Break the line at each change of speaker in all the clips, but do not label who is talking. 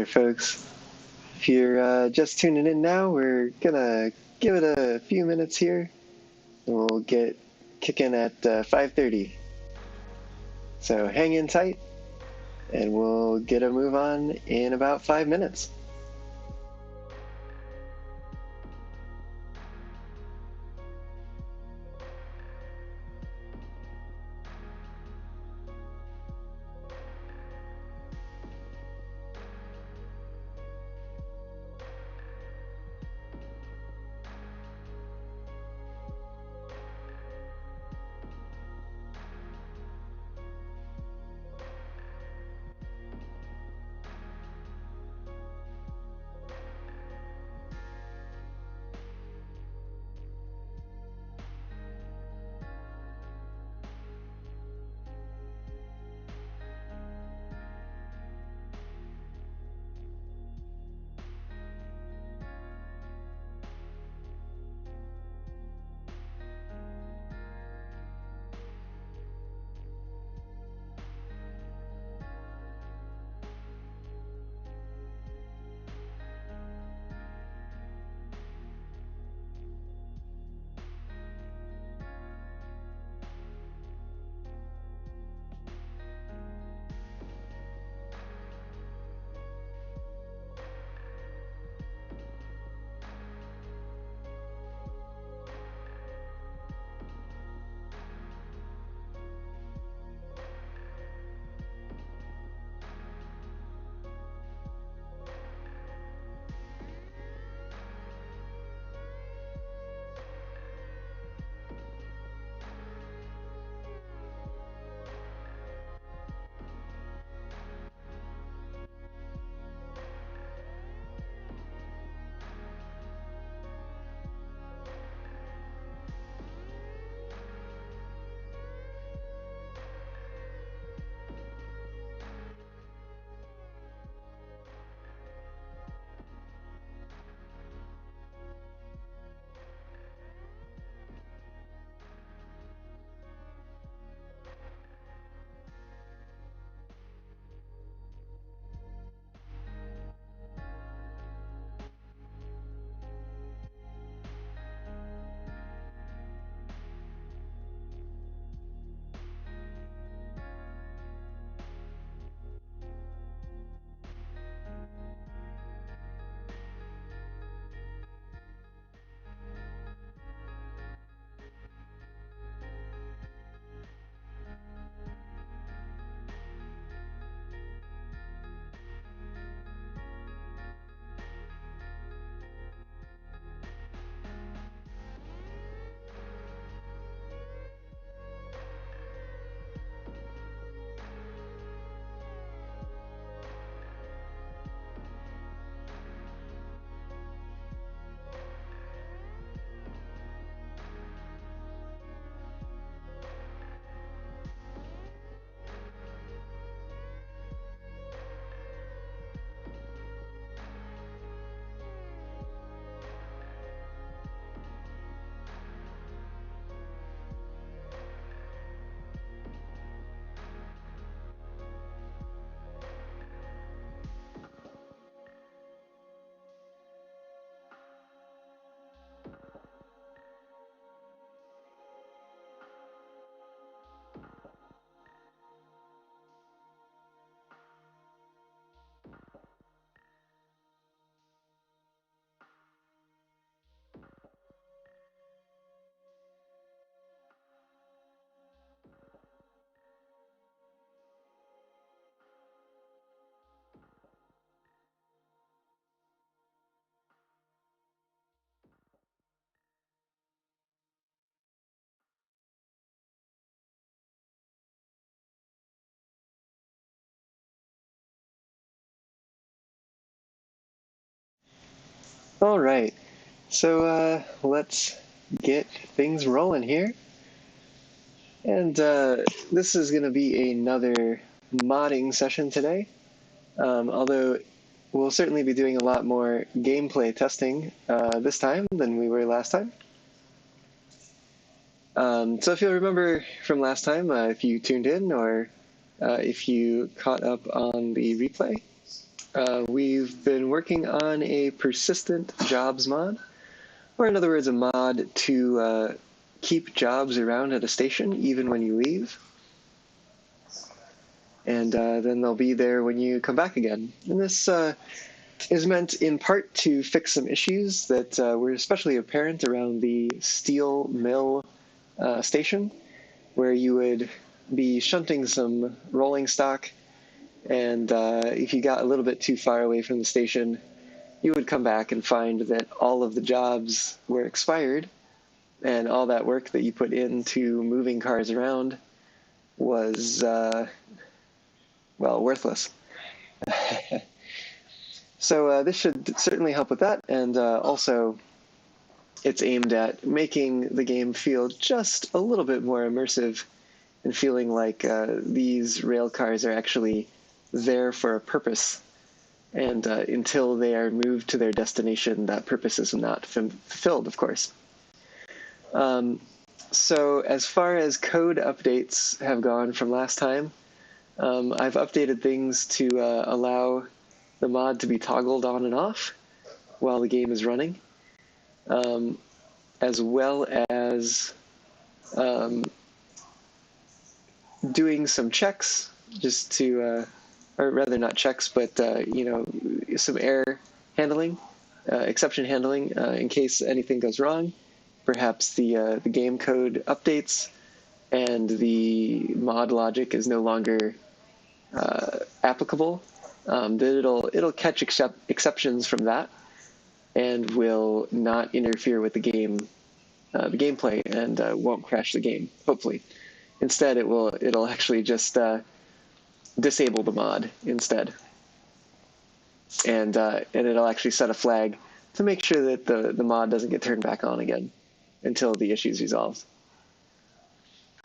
there, folks. If you're just tuning in now, we're gonna give it a few minutes here, and we'll get kicking at 5:30. So hang in tight, and we'll get a move on in about 5 minutes. All right, so let's get things rolling here. And this is going to be another modding session today, although we'll certainly be doing a lot more gameplay testing this time than we were last time. So if you'll remember from last time, if you tuned in or if you caught up on the replay, We've been working on a persistent jobs mod, or in other words, a mod to keep jobs around at a station even when you leave. And then they'll be there when you come back again. And this is meant in part to fix some issues that were especially apparent around the steel mill station, where you would be shunting some rolling stock, and if you got a little bit too far away from the station, you would come back and find that all of the jobs were expired, and all that work that you put into moving cars around was, well, worthless. So this should certainly help with that, and also it's aimed at making the game feel just a little bit more immersive and feeling like these rail cars are actually there for a purpose. And until they are moved to their destination, that purpose is not fulfilled, of course. So as far as code updates have gone from last time, I've updated things to allow the mod to be toggled on and off while the game is running, as well as doing some checks just to, or rather not checks, but some error handling, exception handling in case anything goes wrong. Perhaps the game code updates and the mod logic is no longer applicable. That it'll catch exceptions from that and will not interfere with the gameplay, and won't crash the game. Hopefully, instead it'll actually just disable the mod instead, and it'll actually set a flag to make sure that the mod doesn't get turned back on again until the issue is resolved.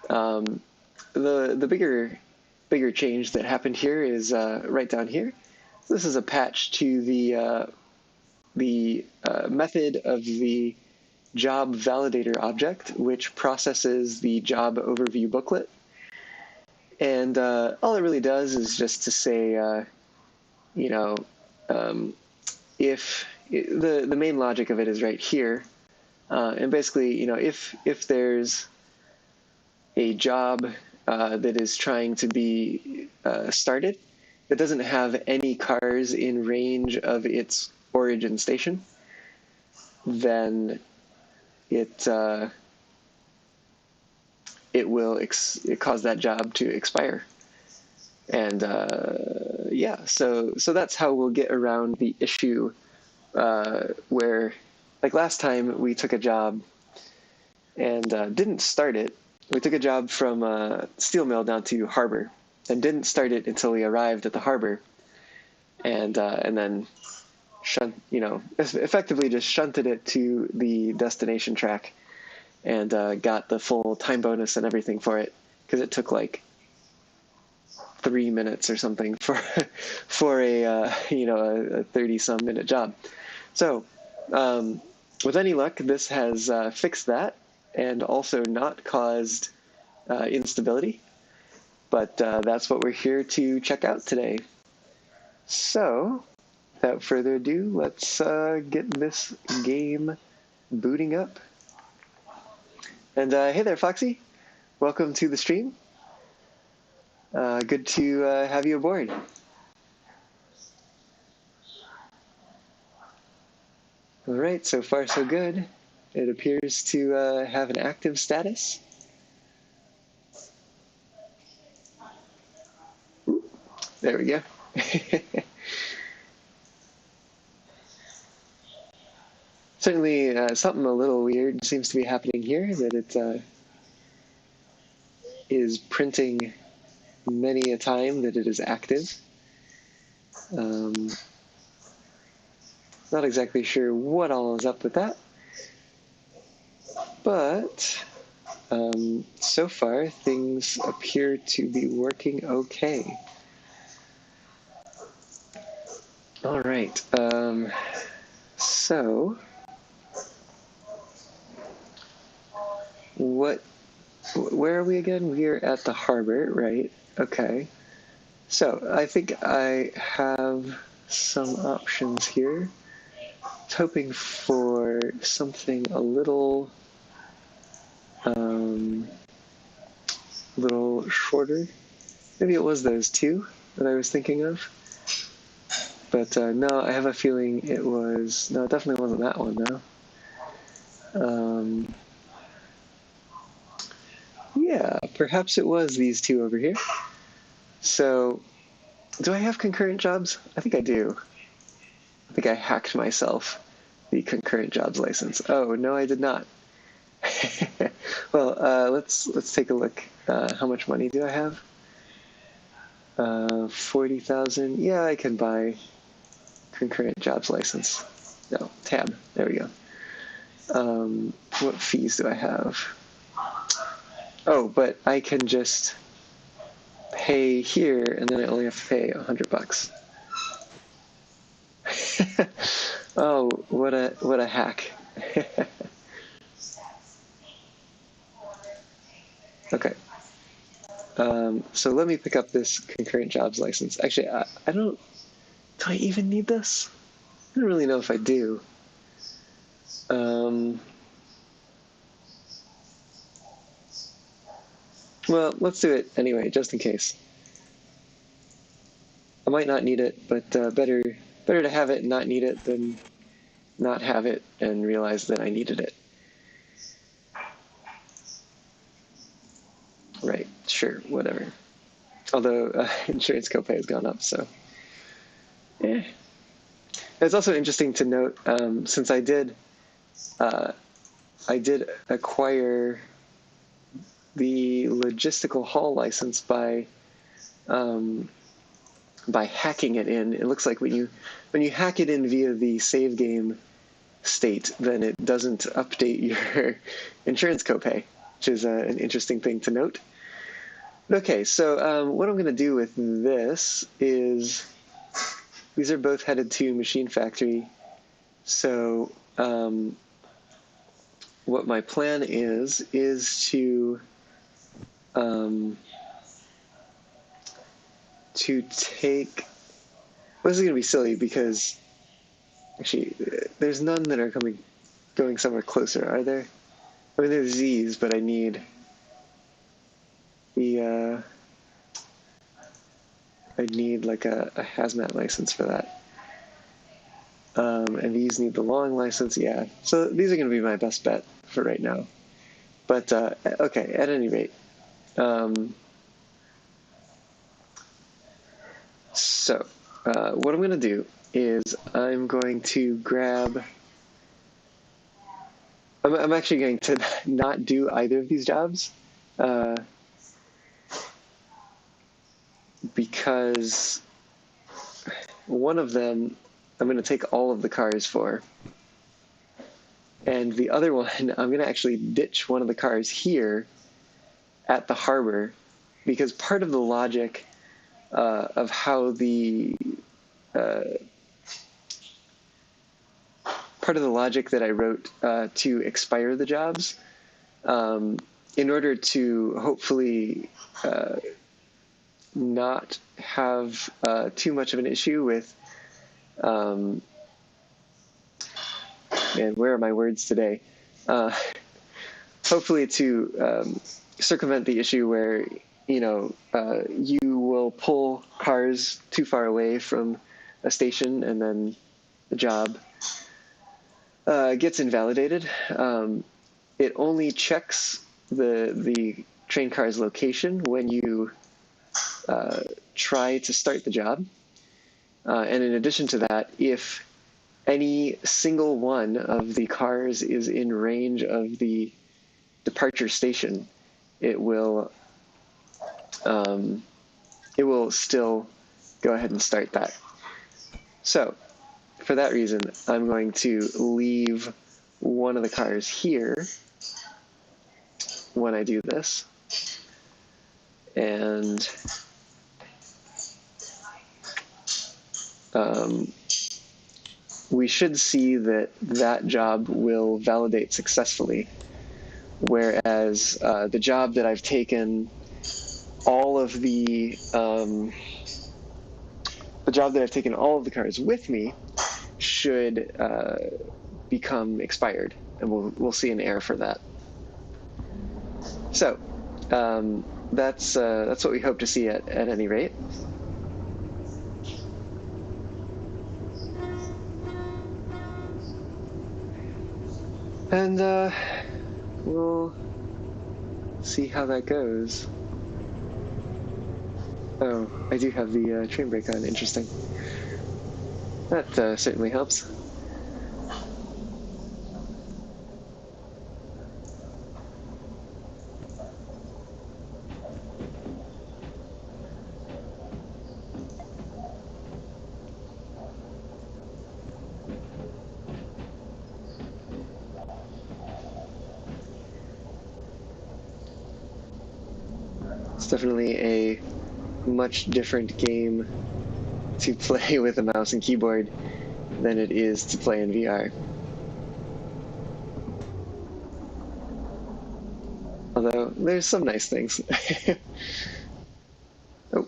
The bigger change that happened here is right down here. This is a patch to the method of the job validator object, which processes the job overview booklet. And all it really does is just to say, if the main logic of it is right here, and basically, if there's a job that is trying to be started that doesn't have any cars in range of its origin station, then it will cause that job to expire. And yeah, so that's how we'll get around the issue where, like last time, we took a job and didn't start it. We took a job from steel mill down to harbor and didn't start it until we arrived at the harbor, and then effectively just shunted it to the destination track, and got the full time bonus and everything for it, because it took like 3 minutes or something for a 30-some minute job. So with any luck, this has fixed that and also not caused instability. But that's what we're here to check out today. So without further ado, let's get this game booting up. And hey there, Foxy. Welcome to the stream. Good to have you aboard. All right, so far so good. It appears to have an active status. Ooh, there we go. Certainly something a little weird seems to be happening here, that it is printing many a time that it is active. Not exactly sure what all is up with that, but so far things appear to be working okay. All right, so where are we again? We are at the harbor, right? Okay. So I think I have some options here. I was hoping for something a little shorter. Maybe it was those two that I was thinking of. But no, I have a feeling it was... No, it definitely wasn't that one, though. Yeah, perhaps it was these two over here. So, do I have concurrent jobs? I think I do. I think I hacked myself the concurrent jobs license. Oh, no, I did not. Well, let's take a look. How much money do I have? 40,000. Yeah, I can buy concurrent jobs license. No, tab. There we go. What fees do I have? Oh, but I can just pay here, and then I only have to pay $100. Oh, what a hack! Okay. So let me pick up this concurrent jobs license. Actually, I don't. Do I even need this? I don't really know if I do. Well, let's do it anyway, just in case. I might not need it, but better to have it and not need it than not have it and realize that I needed it. Right, sure, whatever. Although insurance copay has gone up, so yeah. It's also interesting to note, since I did acquire the logistical haul license by hacking it in. It looks like when you hack it in via the save game state, then it doesn't update your insurance copay, which is an interesting thing to note. Okay, so what I'm going to do with this is, these are both headed to Machine Factory. So what my plan is to take... Well, this is going to be silly because actually there's none that are going somewhere closer, are there? I mean, there's these, but I need the I need like a hazmat license for that. And these need the long license, yeah. So these are going to be my best bet for right now. But okay, at any rate. So what I'm going to do is I'm going to grab... I'm actually going to not do either of these jobs because one of them I'm going to take all of the cars for, and the other one I'm going to actually ditch one of the cars here at the harbor, because part of the logic of how the part of the logic that I wrote to expire the jobs, in order to hopefully not have too much of an issue with, and where are my words today? Hopefully to circumvent the issue where, you will pull cars too far away from a station and then the job gets invalidated. It only checks the train car's location when you try to start the job. And in addition to that, if any single one of the cars is in range of the departure station, it will still go ahead and start that. So for that reason, I'm going to leave one of the cars here when I do this. And we should see that job will validate successfully, whereas the job that I've taken all of the the job that I've taken all of the cards with me should become expired, and we'll see an error for that. So that's what we hope to see at any rate. And we'll see how that goes. Oh, I do have the train brake on. Interesting. That certainly helps. It's definitely a much different game to play with a mouse and keyboard than it is to play in VR. Although, there's some nice things. Oh.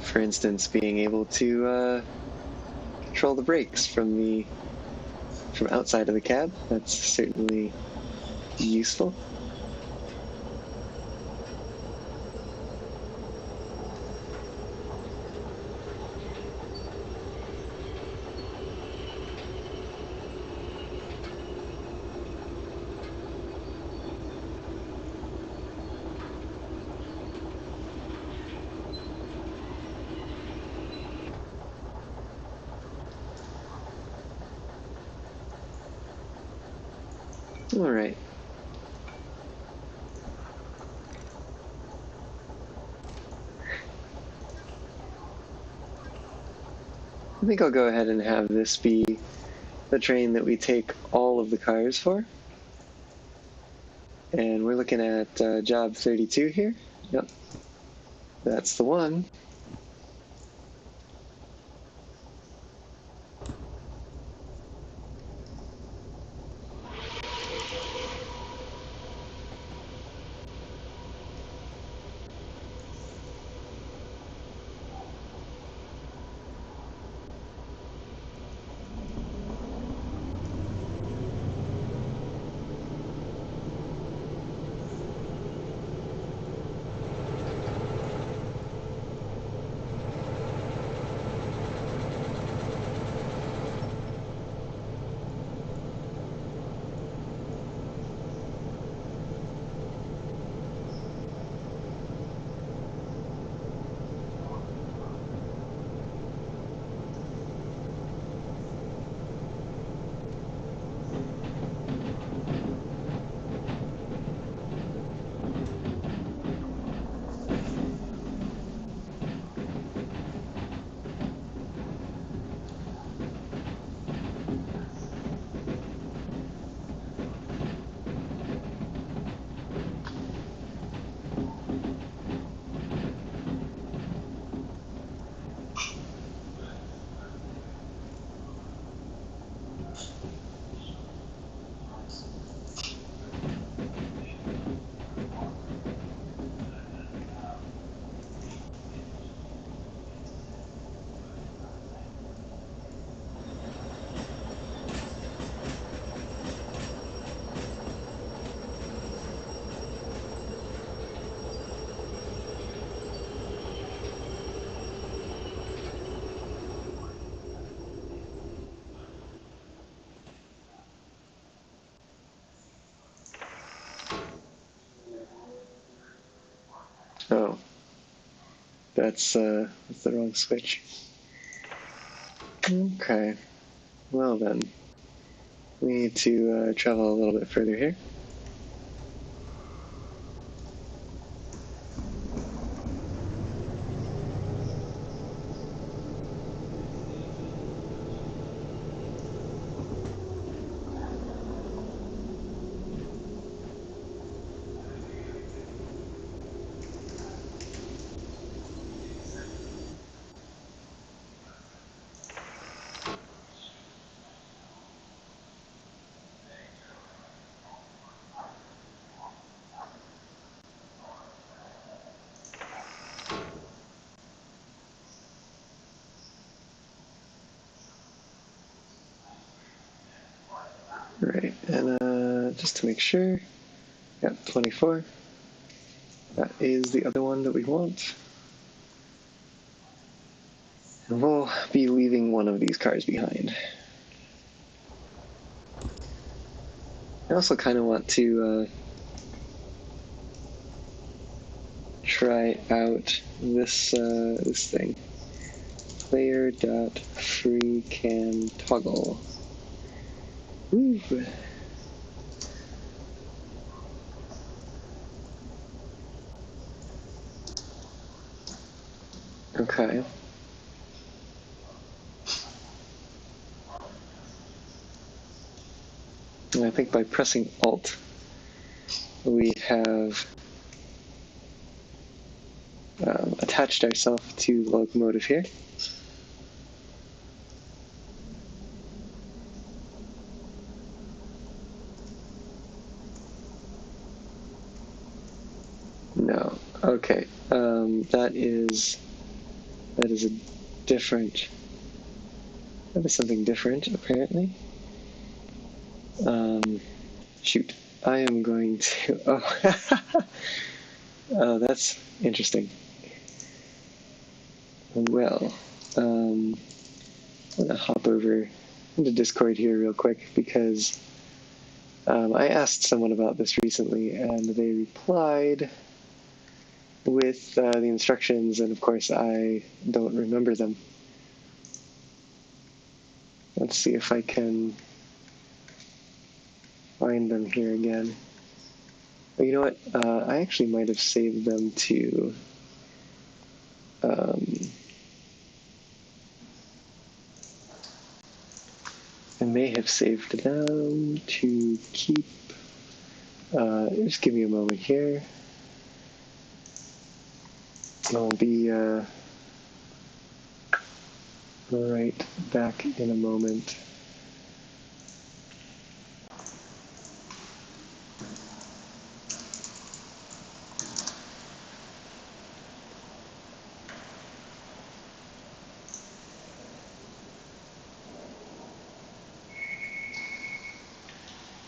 For instance, being able to control the brakes from outside of the cab, that's certainly useful. All right. I think I'll go ahead and have this be the train that we take all of the cars for. And we're looking at job 32 here. Yep. That's the one. Oh, that's the wrong switch. Okay, well then, we need to travel a little bit further here. Right, and just to make sure, yeah, 24. That is the other one that we want. And we'll be leaving one of these cars behind. I also kind of want to try out this this thing. Player.freeCamToggle. Woo. Okay. And I think by pressing Alt, we have attached ourselves to the locomotive here. No. Okay. That is a different. That is something different, apparently. Shoot. I am going to. Oh. Oh, that's interesting. Well, I'm gonna hop over into Discord here real quick because I asked someone about this recently, and they replied with the instructions, and of course I don't remember them. Let's see if I can find them here again. But you know what? I actually might have saved them to I may have saved them to keep. Just give me a moment here. I'll be right back in a moment.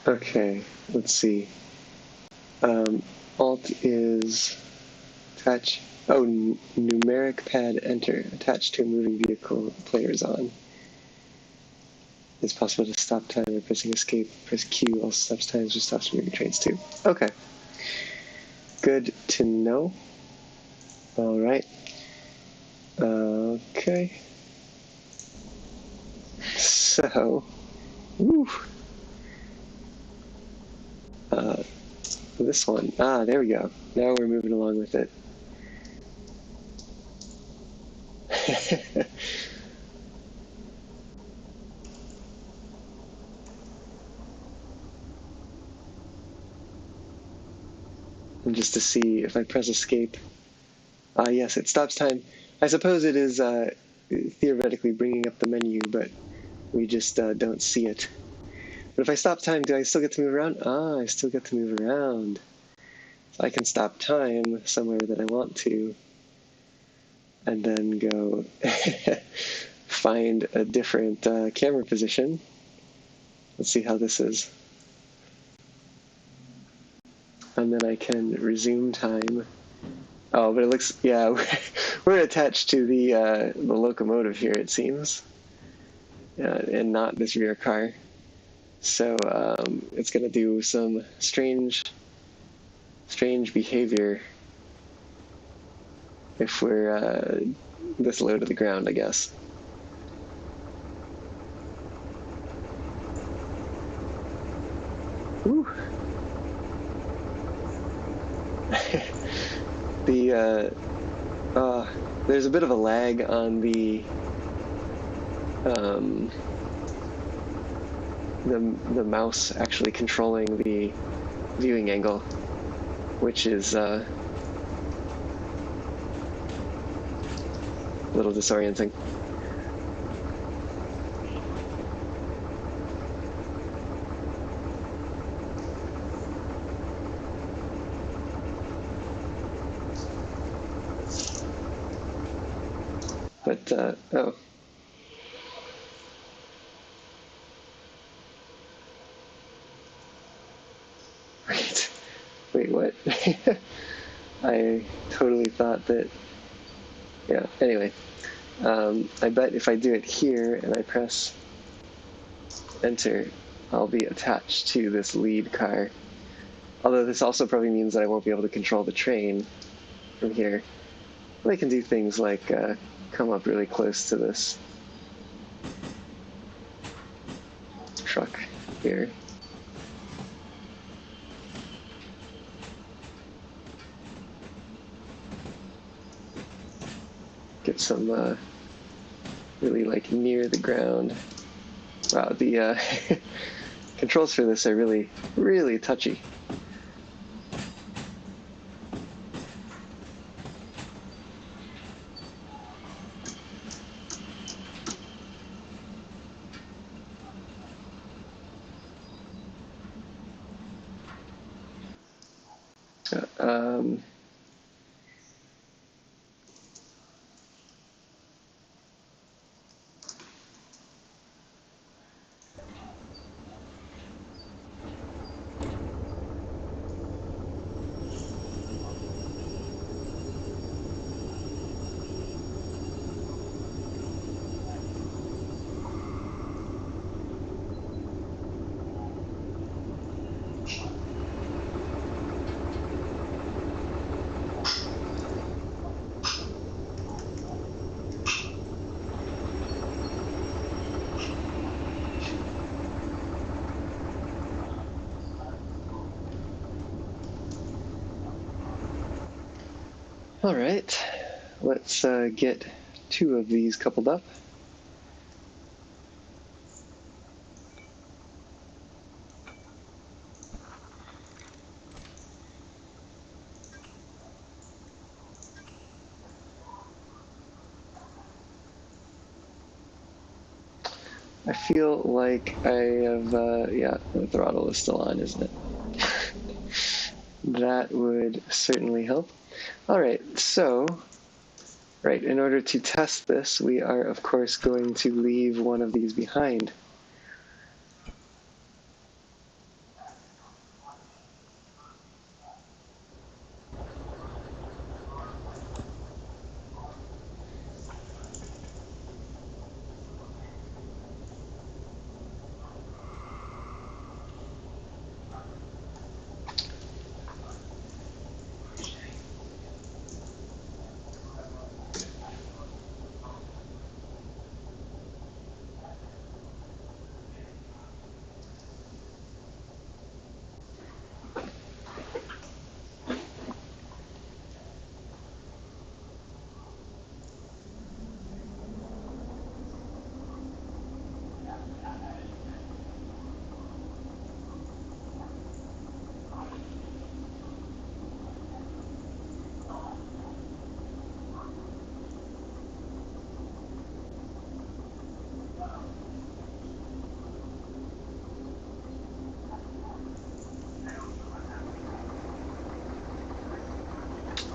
Okay, let's see. Alt is attach. Oh, numeric pad enter. Attached to a moving vehicle players on. It's possible to stop time by pressing escape. Press Q also stops times or stops moving trains too. Okay. Good to know. All right. Okay. So, woo. This one. Ah, there we go. Now we're moving along with it. And just to see if I press escape. Yes, it stops time. I suppose it is theoretically bringing up the menu, but we just don't see it. But if I stop time, do I still get to move around? I still get to move around. So I can stop time somewhere that I want to, and then go find a different camera position. Let's see how this is. And then I can resume time. Oh, but it looks, yeah, we're attached to the locomotive here, it seems, and not this rear car. So it's going to do some strange behavior. if we're this low to the ground, I guess. Whew. There's a bit of a lag on the mouse actually controlling the viewing angle, which is a little disorienting. But, oh. Wait, what? I totally thought that, yeah, anyway. I bet if I do it here and I press enter, I'll be attached to this lead car. Although this also probably means that I won't be able to control the train from here. Well, I can do things like come up really close to this truck here. Get some really like near the ground. Wow, the controls for this are really, really touchy. Um, all right, let's get 2 of these coupled up. I feel like I have, yeah, the throttle is still on, isn't it? That would certainly help. All right, so, right, in order to test this, we are, of course, going to leave one of these behind.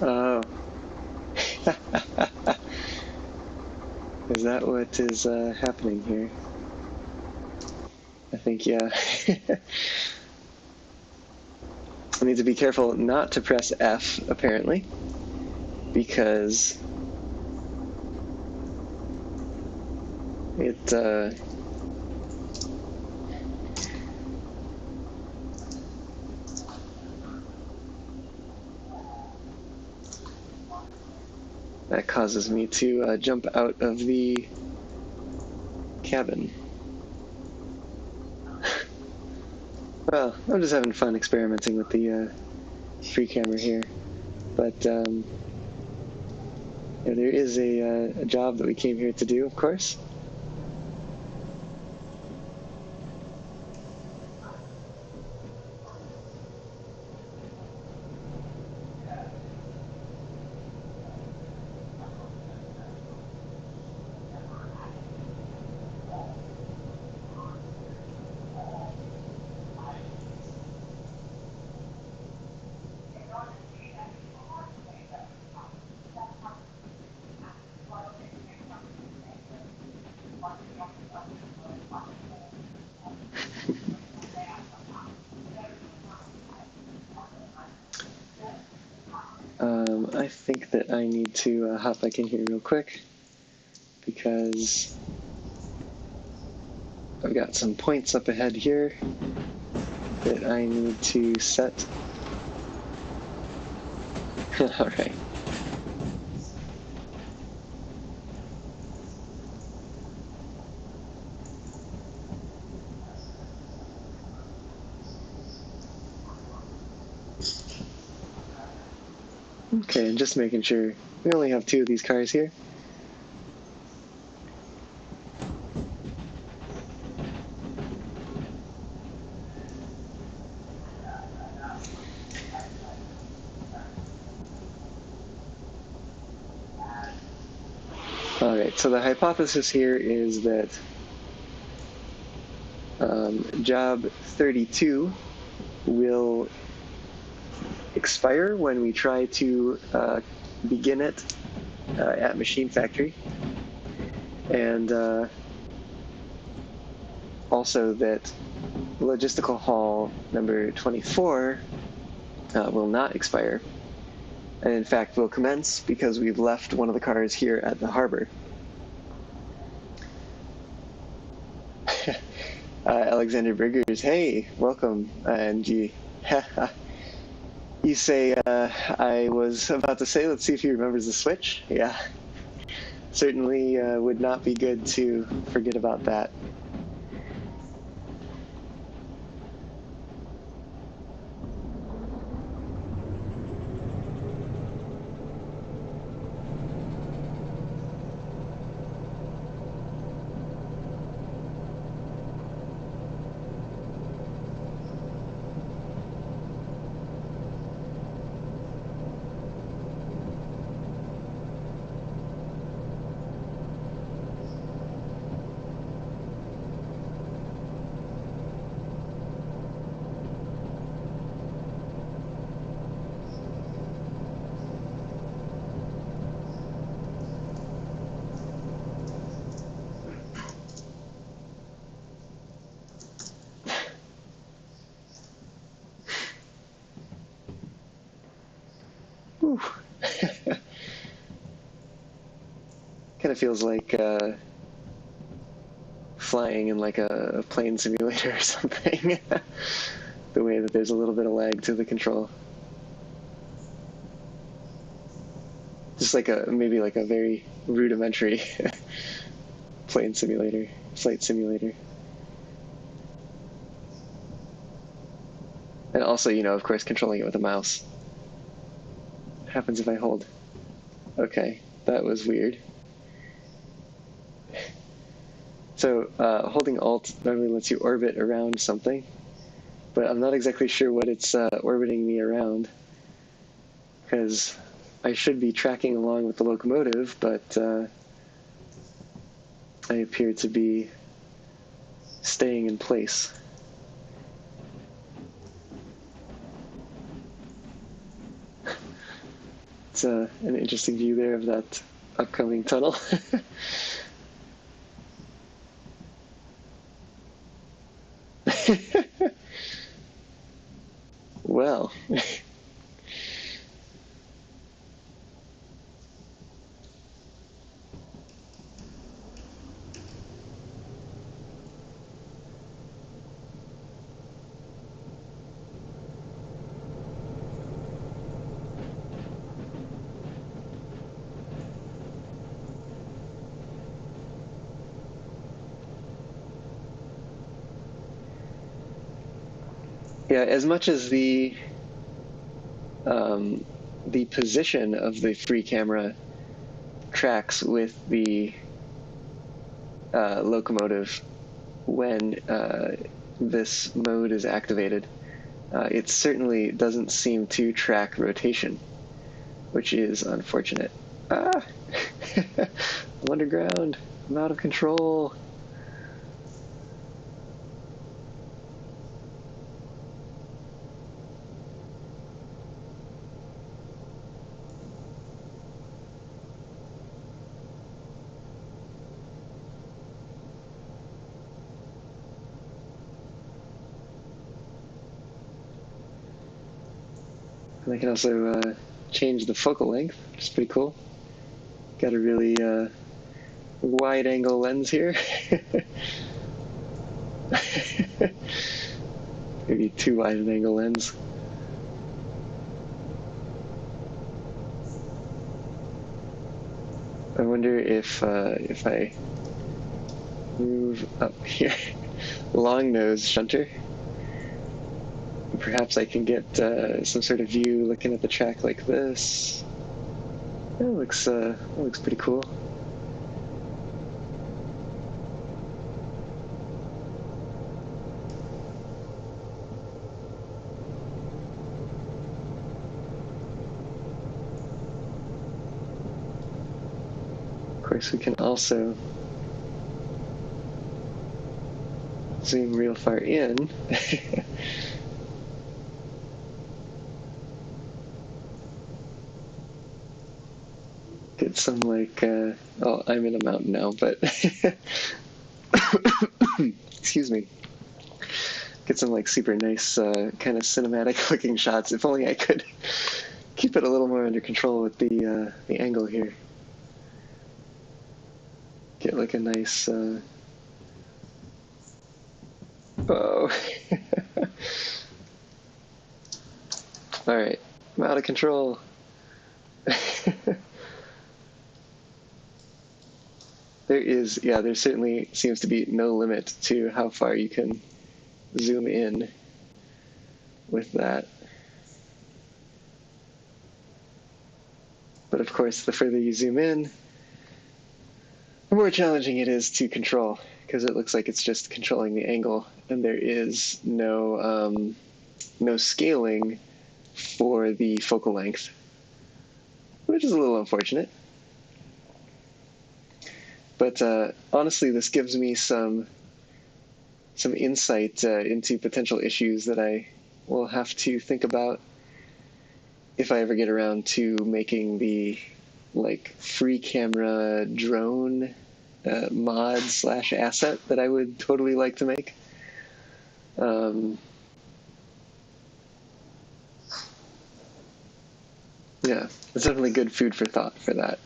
Oh. Is that what is happening here? I think, yeah. I need to be careful not to press F, apparently, because it That causes me to jump out of the cabin. Well, I'm just having fun experimenting with the free camera here. But yeah, there is a job that we came here to do, of course. I think that I need to hop back in here real quick because I've got some points up ahead here that I need to set. All right. Okay, and just making sure we only have 2 of these cars here. All right, so the hypothesis here is that job 32 will expire when we try to begin it at Machine Factory, and also that logistical hall number 24 will not expire, and in fact will commence because we've left one of the cars here at the harbor. Alexander Briggers, hey, welcome. And you say, I was about to say, let's see if he remembers the switch. Yeah, certainly would not be good to forget about that. Kind of feels like flying in like a plane simulator or something. The way that there's a little bit of lag to the control. Just like maybe like a very rudimentary plane simulator, flight simulator. And also, you know, of course, controlling it with a mouse. What happens if I hold? Okay, that was weird. So holding Alt normally lets you orbit around something, but I'm not exactly sure what it's orbiting me around, because I should be tracking along with the locomotive, but I appear to be staying in place. It's an interesting view there of that upcoming tunnel. Well. Yeah, as much as um, the position of the free camera tracks with the locomotive when this mode is activated, it certainly doesn't seem to track rotation, which is unfortunate. Ah! I'm underground. I'm out of control. And I can also change the focal length, which is pretty cool. Got a really wide angle lens here. Maybe too wide an angle lens. I wonder if I move up here, long nose shunter, perhaps I can get some sort of view looking at the track like this. That looks pretty cool. Of course, we can also zoom real far in. Get some like, oh, I'm in a mountain now, but excuse me. Get some like super nice kind of cinematic looking shots. If only I could keep it a little more under control with the angle here. Get like a nice. Oh. All right, I'm out of control. There certainly seems to be no limit to how far you can zoom in with that. But of course, the further you zoom in, the more challenging it is to control, because it looks like it's just controlling the angle, and there is no scaling for the focal length, which is a little unfortunate. But honestly, this gives me some insight into potential issues that I will have to think about if I ever get around to making the like free camera drone mod / asset that I would totally like to make. Yeah, it's definitely good food for thought for that.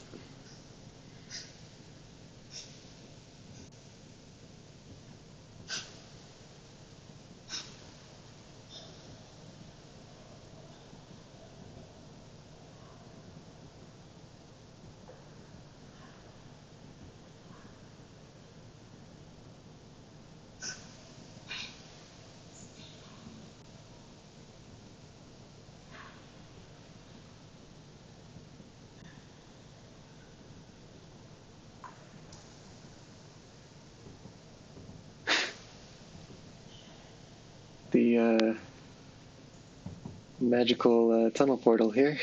The magical tunnel portal here.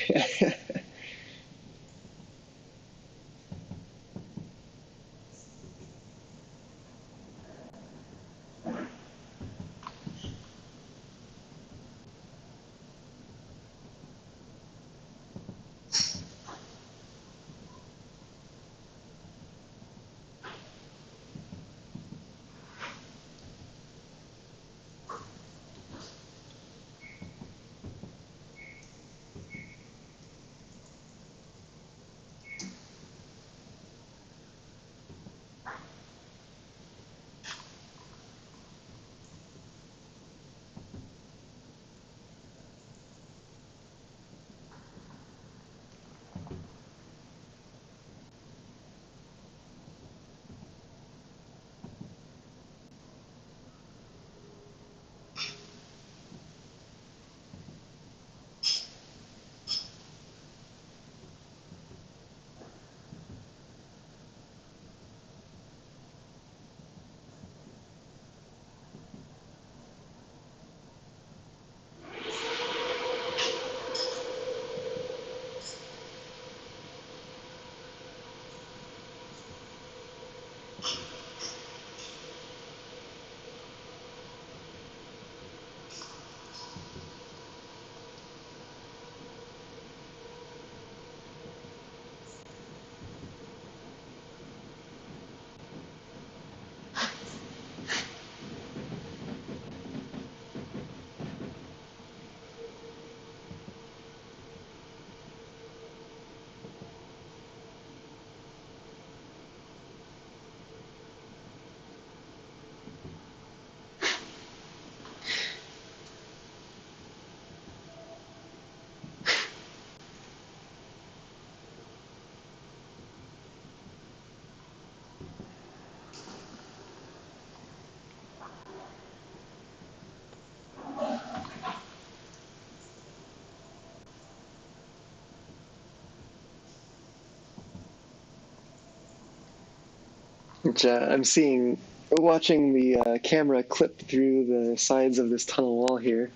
which I'm seeing, watching the camera clip through the sides of this tunnel wall here,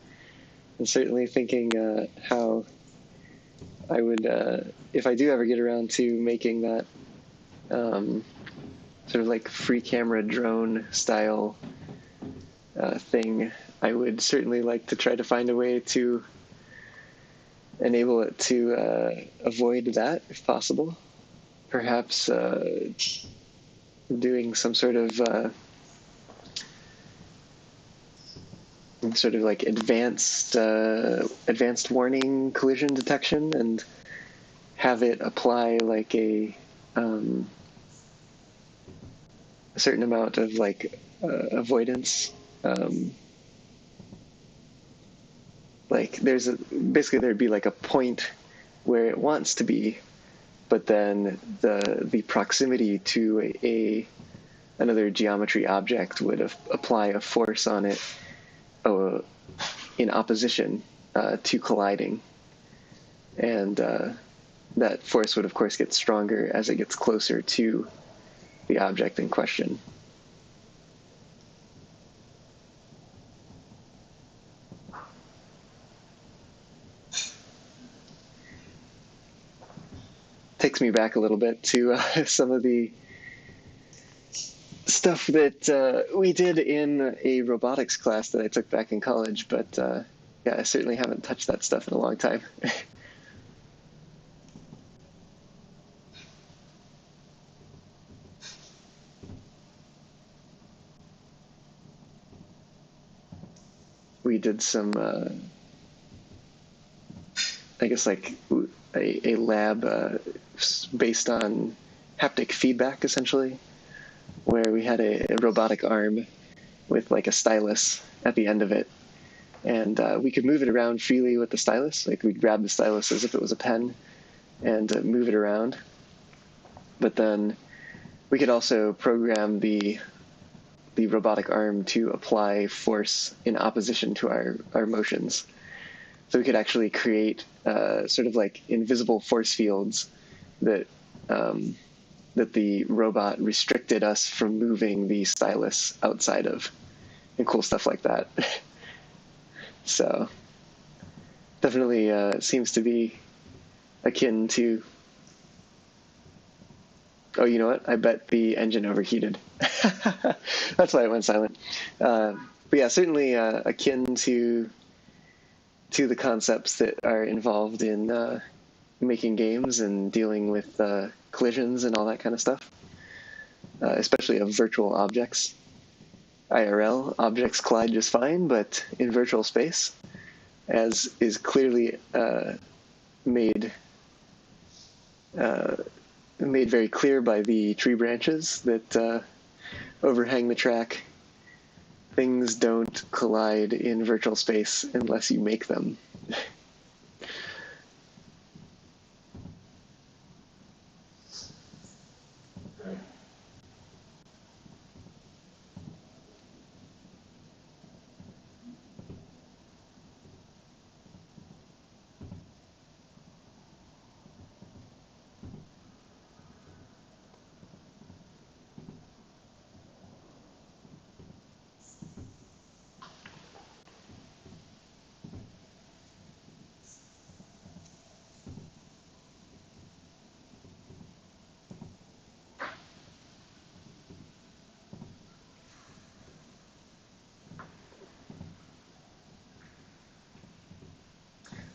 and certainly thinking how I would, if I do ever get around to making that um, sort of like free camera drone style thing, I would certainly like to try to find a way to enable it to avoid that if possible. Perhaps doing some sort of like advanced warning collision detection, and have it apply like a certain amount of like avoidance. Like basically there'd be like a point where it wants to be, but then the proximity to another geometry object would apply a force on it in opposition to colliding, and that force would of course get stronger as it gets closer to the object in question. Takes me back a little bit to some of the stuff that we did in a robotics class that I took back in college, but yeah, I certainly haven't touched that stuff in a long time. We did some, I guess, like a lab based on haptic feedback, essentially, where we had a robotic arm with like a stylus at the end of it, and we could move it around freely with the stylus. Like we'd grab the stylus as if it was a pen and move it around. But then we could also program the robotic arm to apply force in opposition to our motions. So we could actually create sort of like invisible force fields that that the robot restricted us from moving the stylus outside of, and cool stuff like that. So definitely seems to be akin to. Oh, you know what? I bet the engine overheated. That's why it went silent. But yeah, certainly akin to the concepts that are involved in making games and dealing with collisions and all that kind of stuff, especially of virtual objects. IRL objects collide just fine, but in virtual space, as is clearly made very clear by the tree branches that overhang the track, things don't collide in virtual space unless you make them.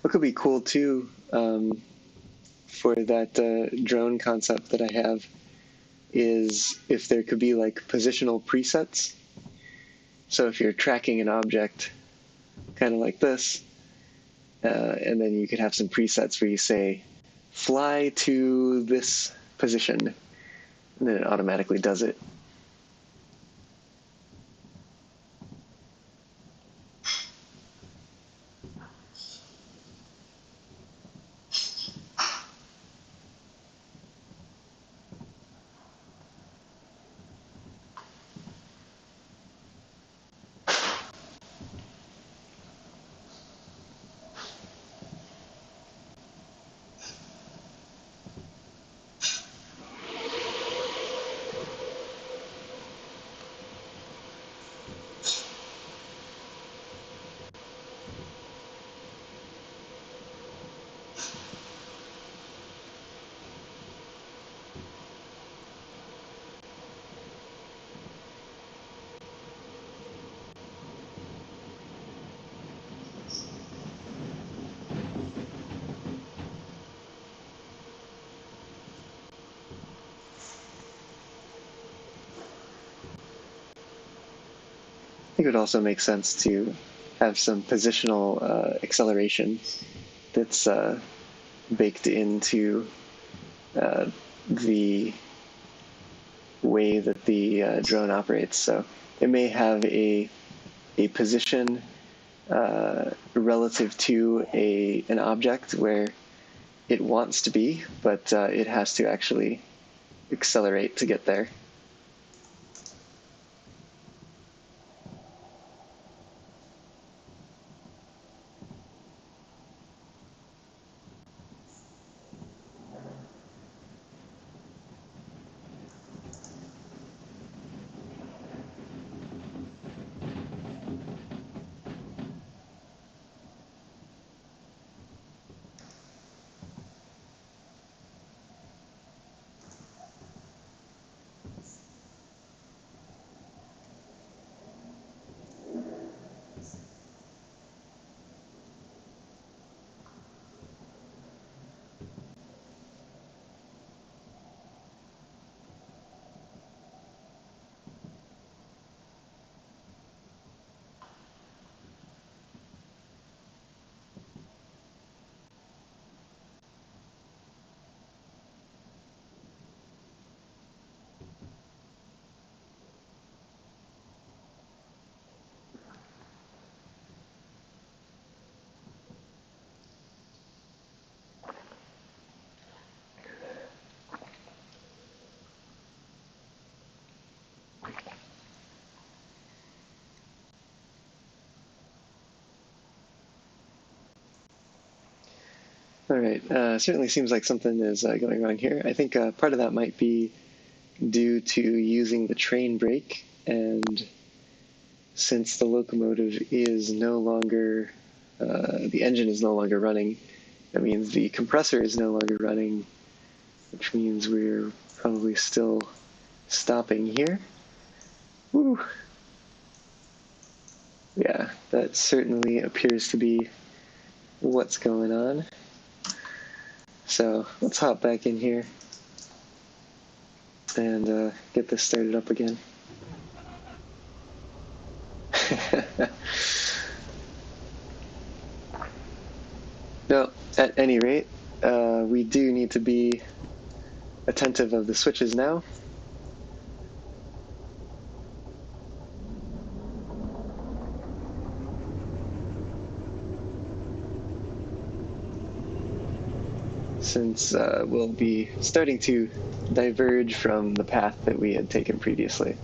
What could be cool too, for that drone concept that I have, is if there could be like positional presets. So if you're tracking an object kind of like this, and then you could have some presets where you say, fly to this position, and then it automatically does it. think it would also make sense to have some positional acceleration that's baked into the way that the drone operates. So it may have a position relative to an object where it wants to be, but it has to actually accelerate to get there. All right, certainly seems like something is going wrong here. I think part of that might be due to using the train brake, and since the locomotive is no longer, the engine is no longer running, that means the compressor is no longer running, which means we're probably still stopping here. Woo. Yeah, that certainly appears to be what's going on. So let's hop back in here and get this started up again. Now, at any rate, we do need to be attentive of the switches now. Since we'll be starting to diverge from the path that we had taken previously.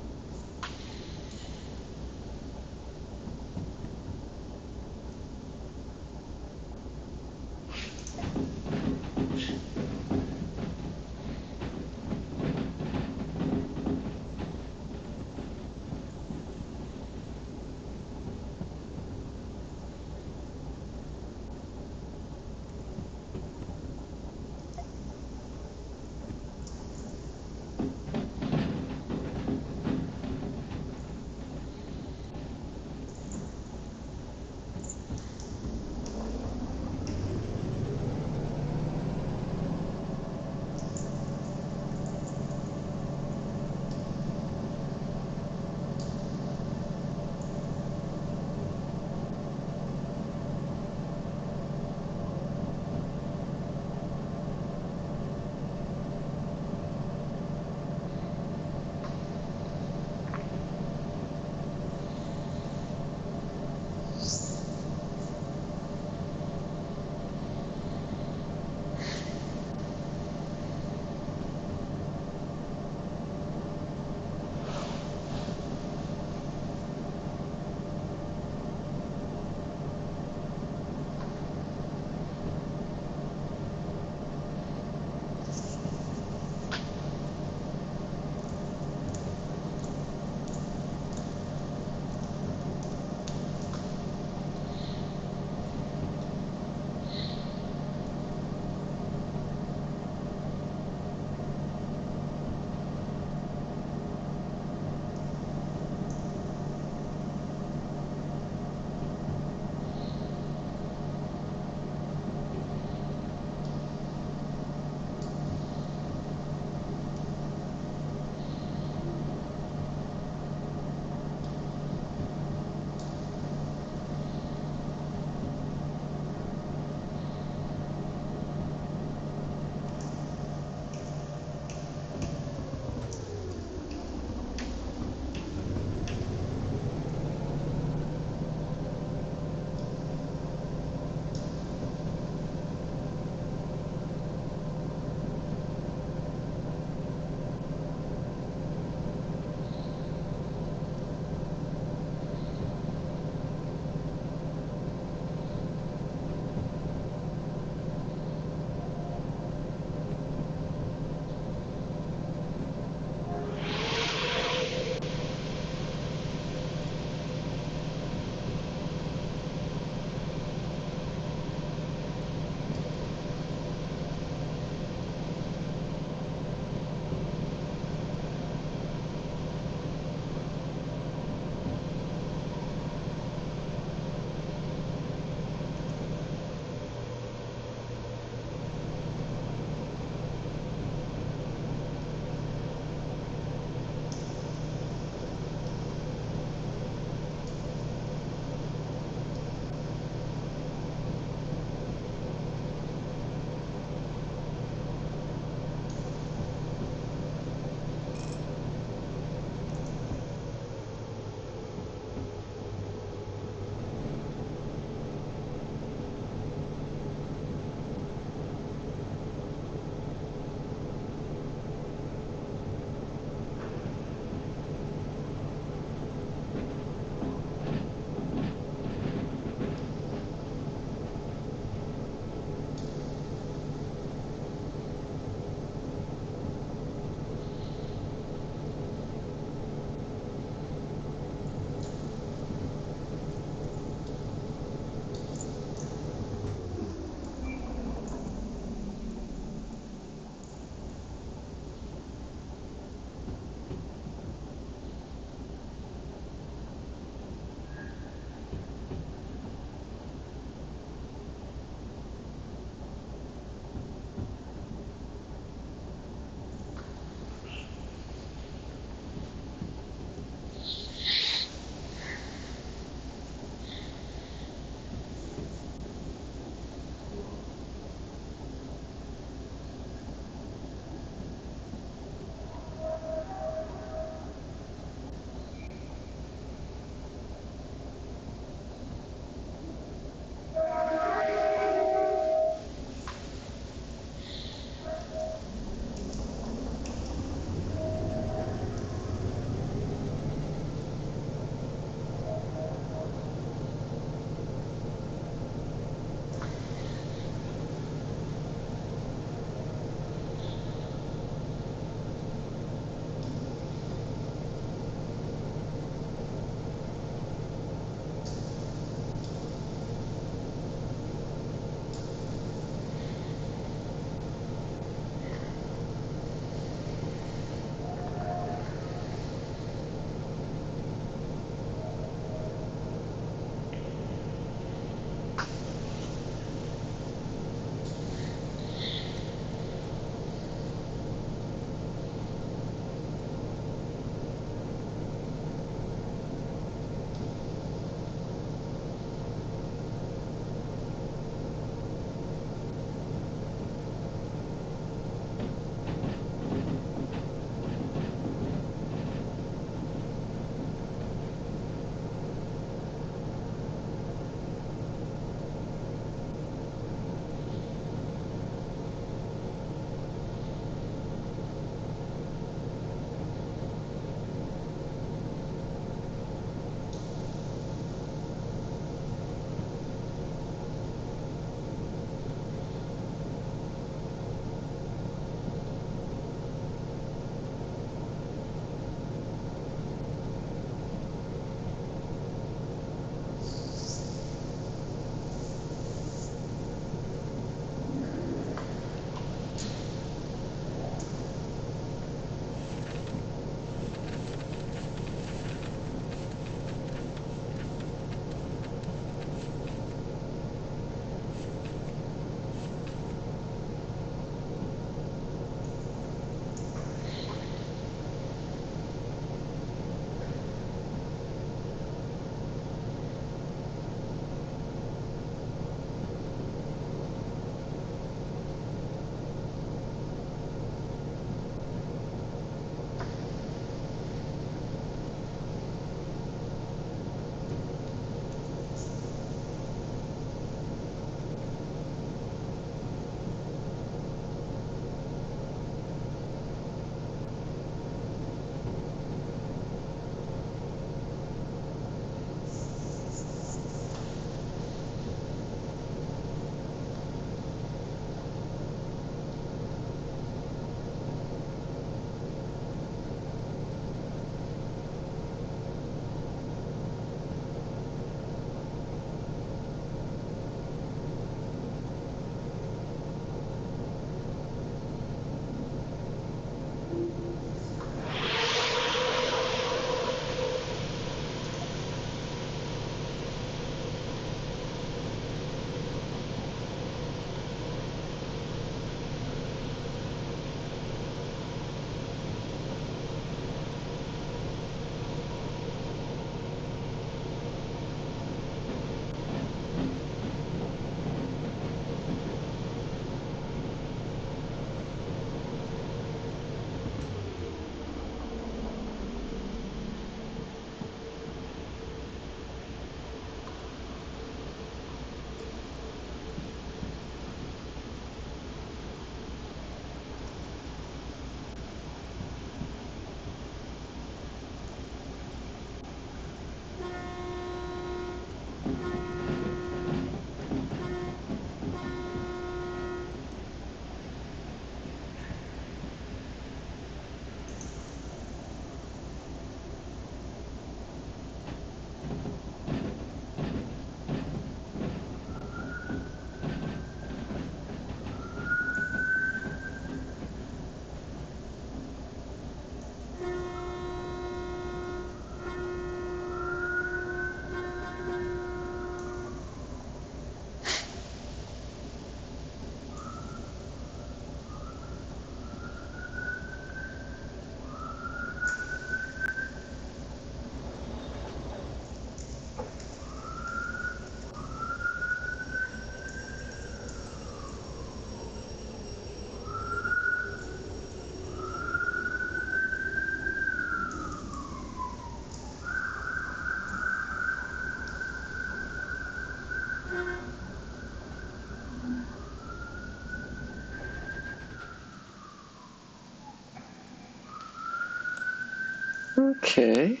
Okay.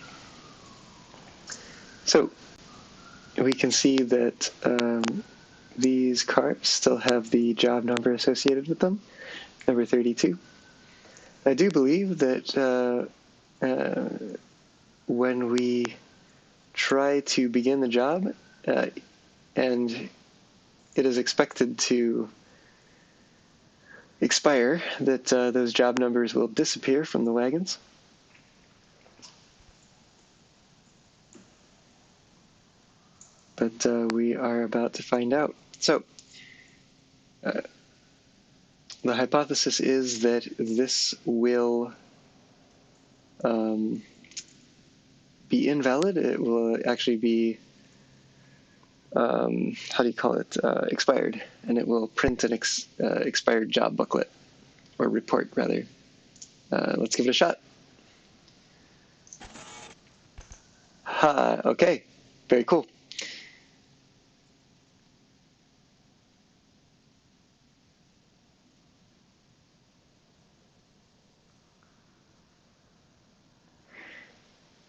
So we can see that these cars still have the job number associated with them, number 32. I do believe that when we try to begin the job and it is expected to expire, that those job numbers will disappear from the wagons. But we are about to find out. So the hypothesis is that this will be invalid. It will actually be, how do you call it, expired, and it will print an expired job booklet, or report, rather. Let's give it a shot. Ha, okay, very cool.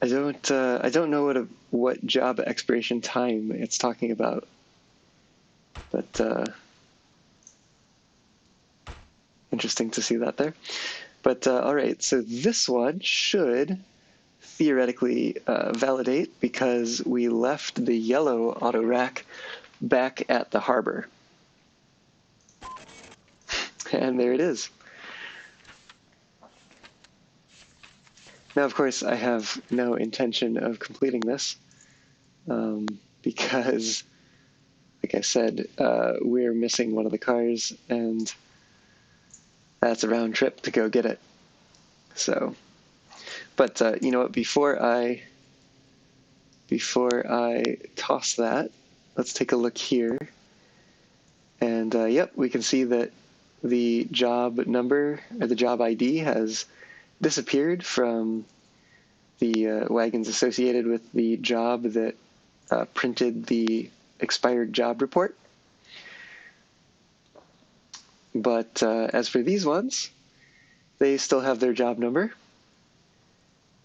I don't know what job expiration time it's talking about, but interesting to see that there. But all right, so this one should theoretically validate because we left the yellow auto rack back at the harbor. And there it is. Now, of course, I have no intention of completing this because, like I said, we're missing one of the cars, and that's a round trip to go get it. So, but you know what? Before I toss that, let's take a look here. And yep, we can see that the job number, or the job ID, has disappeared from the wagons associated with the job that printed the expired job report. But as for these ones, they still have their job number,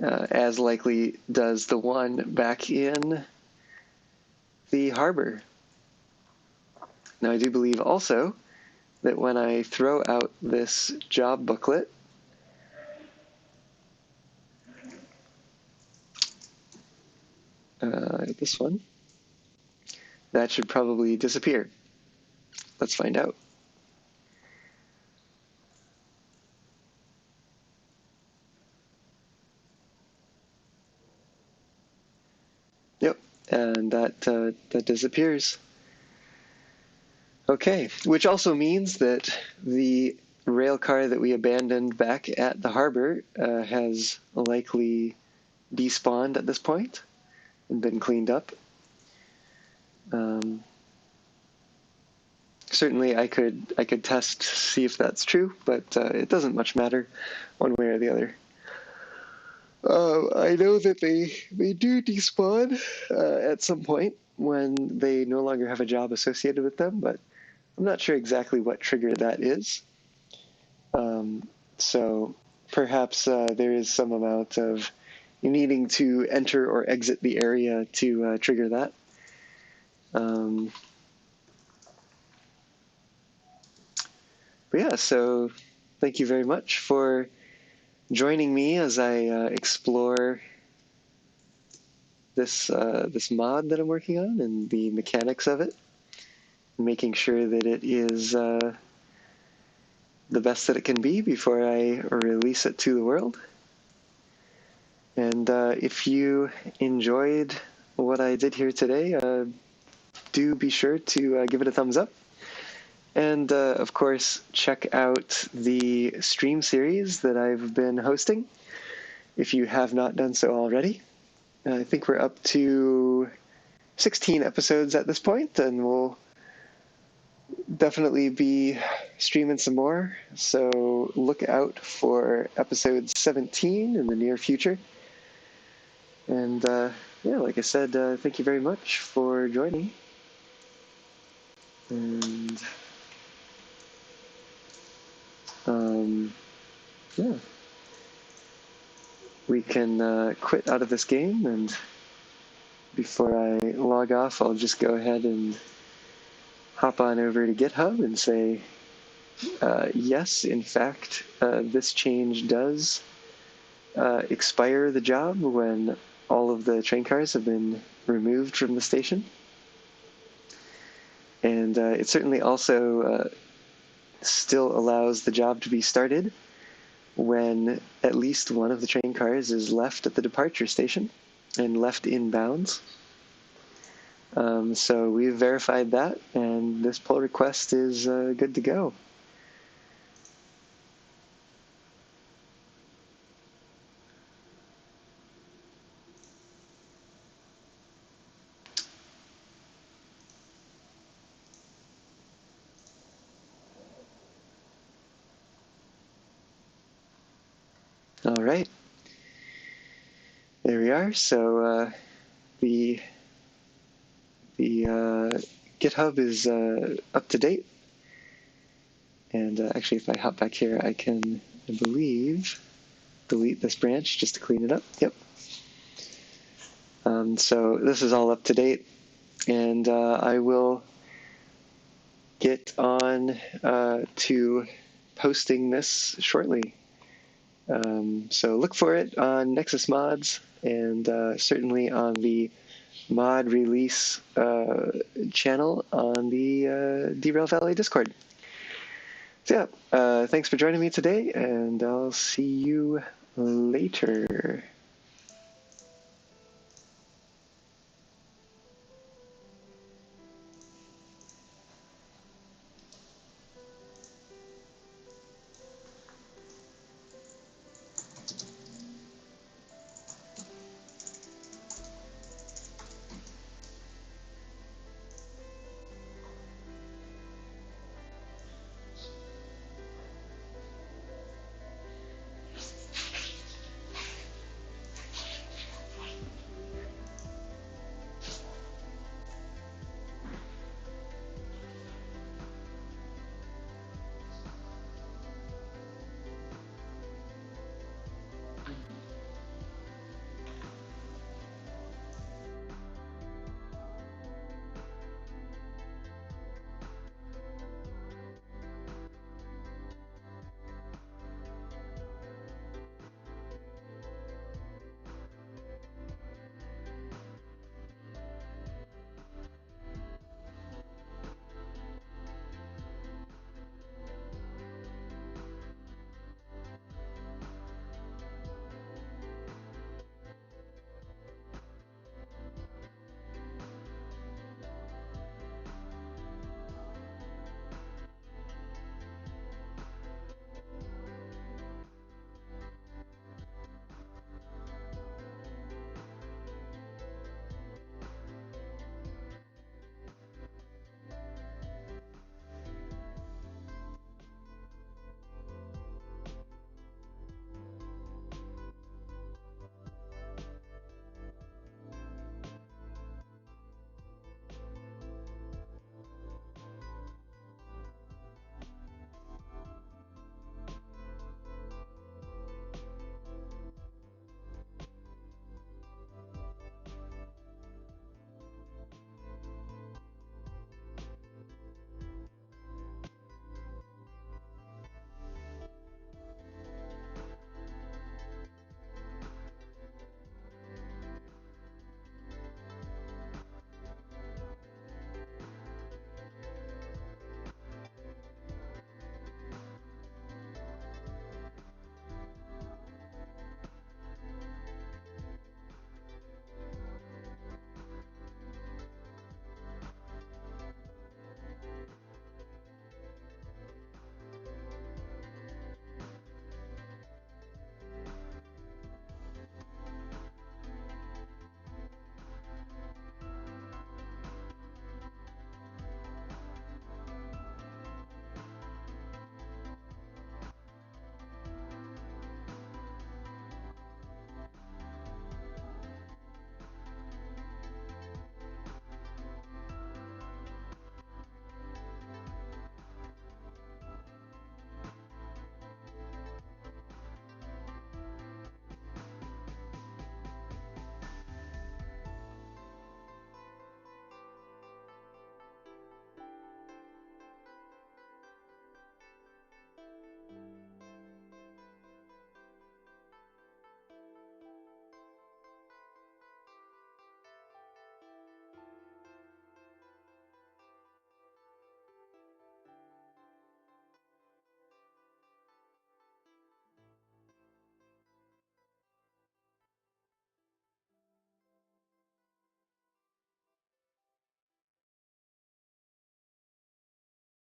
as likely does the one back in the harbor. Now, I do believe also that when I throw out this job booklet, this one, that should probably disappear. Let's find out. Yep, and that disappears. Okay, which also means that the rail car that we abandoned back at the harbor has likely despawned at this point and been cleaned up. Certainly, I could test to see if that's true, but it doesn't much matter one way or the other. I know that they do despawn at some point when they no longer have a job associated with them, but I'm not sure exactly what trigger that is. So perhaps there is some amount of needing to enter or exit the area to trigger that. But yeah, so thank you very much for joining me as I explore this mod that I'm working on and the mechanics of it, making sure that it is the best that it can be before I release it to the world. And if you enjoyed what I did here today, do be sure to give it a thumbs up. And of course, check out the stream series that I've been hosting if you have not done so already. I think we're up to 16 episodes at this point, and we'll definitely be streaming some more. So look out for episode 17 in the near future. And yeah, like I said, thank you very much for joining. And yeah. we can quit out of this game, and before I log off, I'll just go ahead and hop on over to GitHub and say, yes, in fact, this change does expire the job when all of the train cars have been removed from the station. And it certainly also still allows the job to be started when at least one of the train cars is left at the departure station and left inbounds. So we've verified that, and this pull request is good to go. All right. There we are. So the GitHub is up to date. And actually, if I hop back here, I can, I believe, delete this branch just to clean it up. Yep. So this is all up to date, and I will get on to posting this shortly. So look for it on Nexus Mods, and certainly on the mod release channel on the Derail Valley Discord. So yeah, thanks for joining me today, and I'll see you later.